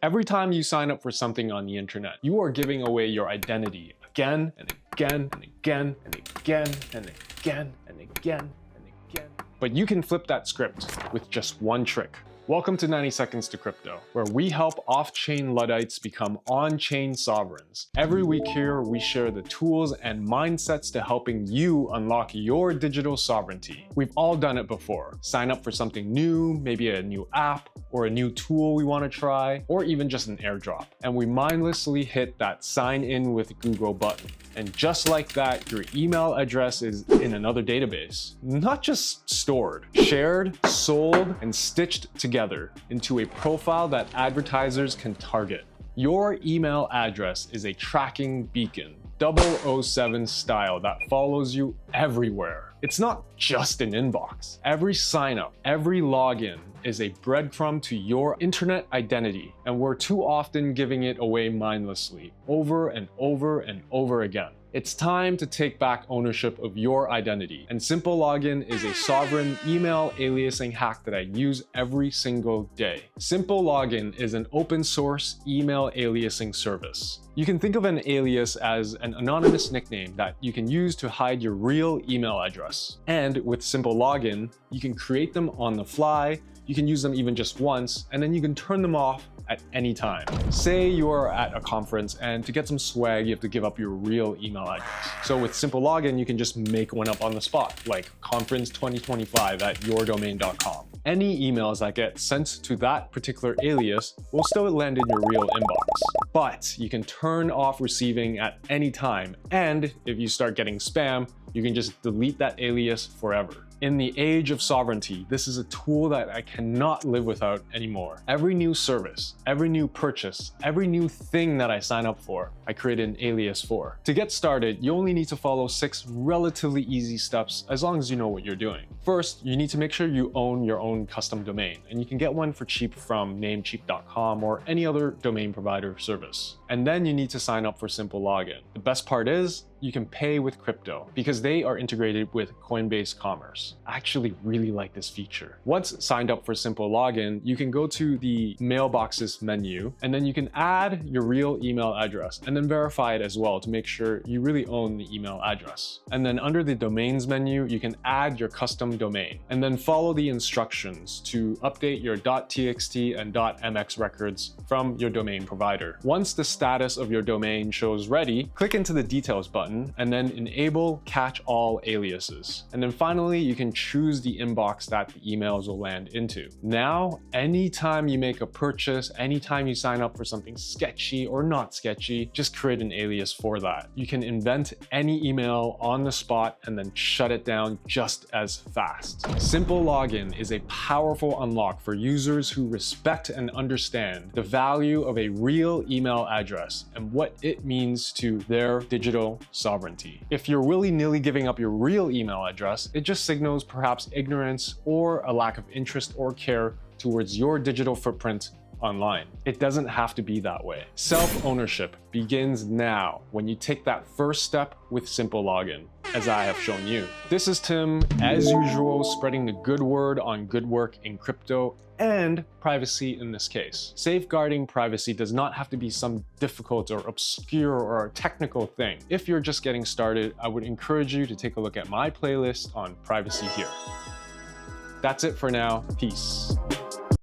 Every time you sign up for something on the internet, you are giving away your identity again and again and again and again and again and again and again. But you can flip that script with just one trick. Welcome to 90 Seconds to Crypto, where we help off-chain luddites become on-chain sovereigns. Every week here, we share the tools and mindsets to helping you unlock your digital sovereignty. We've all done it before. Sign up for something new, maybe a new app, or a new tool we want to try, or even just an airdrop. And we mindlessly hit that sign in with Google button. And just like that, your email address is in another database. Not just stored, shared, sold, and stitched together into a profile that advertisers can target. Your email address is a tracking beacon, 007 style, that follows you everywhere. It's not just an inbox. Every sign up, every login is a breadcrumb to your internet identity, and we're too often giving it away mindlessly, over and over and over again. It's time to take back ownership of your identity, and SimpleLogin is a sovereign email aliasing hack that I use every single day. SimpleLogin is an open source email aliasing service. You can think of an alias as an anonymous nickname that you can use to hide your real email address. And with SimpleLogin, you can create them on the fly, you can use them even just once, and then you can turn them off at any time. Say you're at a conference and to get some swag, you have to give up your real email address. So with SimpleLogin, you can just make one up on the spot, like conference2025@yourdomain.com. Any emails that get sent to that particular alias will still land in your real inbox. But you can turn off receiving at any time. And if you start getting spam, you can just delete that alias forever. In the age of sovereignty, this is a tool that I cannot live without anymore. Every new service, every new purchase, every new thing that I sign up for, I create an alias for. To get started, you only need to follow 6 relatively easy steps as long as you know what you're doing. First, you need to make sure you own your own custom domain, and you can get one for cheap from namecheap.com or any other domain provider service. And then you need to sign up for SimpleLogin. The best part is, you can pay with crypto because they are integrated with Coinbase Commerce. I actually really like this feature. Once signed up for SimpleLogin, you can go to the mailboxes menu, and then you can add your real email address and then verify it as well to make sure you really own the email address. And then under the domains menu, you can add your custom domain and then follow the instructions to update your .txt and .mx records from your domain provider. Once the status of your domain shows ready, click into the details button and then enable catch all aliases. And then finally, you can choose the inbox that the emails will land into. Now, anytime you make a purchase, anytime you sign up for something sketchy or not sketchy, just create an alias for that. You can invent any email on the spot and then shut it down just as fast. SimpleLogin is a powerful unlock for users who respect and understand the value of a real email address and what it means to their digital sovereignty. If you're willy-nilly giving up your real email address, it just signals perhaps ignorance or a lack of interest or care towards your digital footprint online. It doesn't have to be that way. Self-ownership begins now when you take that first step with SimpleLogin, as I have shown you. This is Tim, as usual, spreading the good word on good work in crypto and privacy in this case. Safeguarding privacy does not have to be some difficult or obscure or technical thing. If you're just getting started, I would encourage you to take a look at my playlist on privacy here. That's it for now. Peace.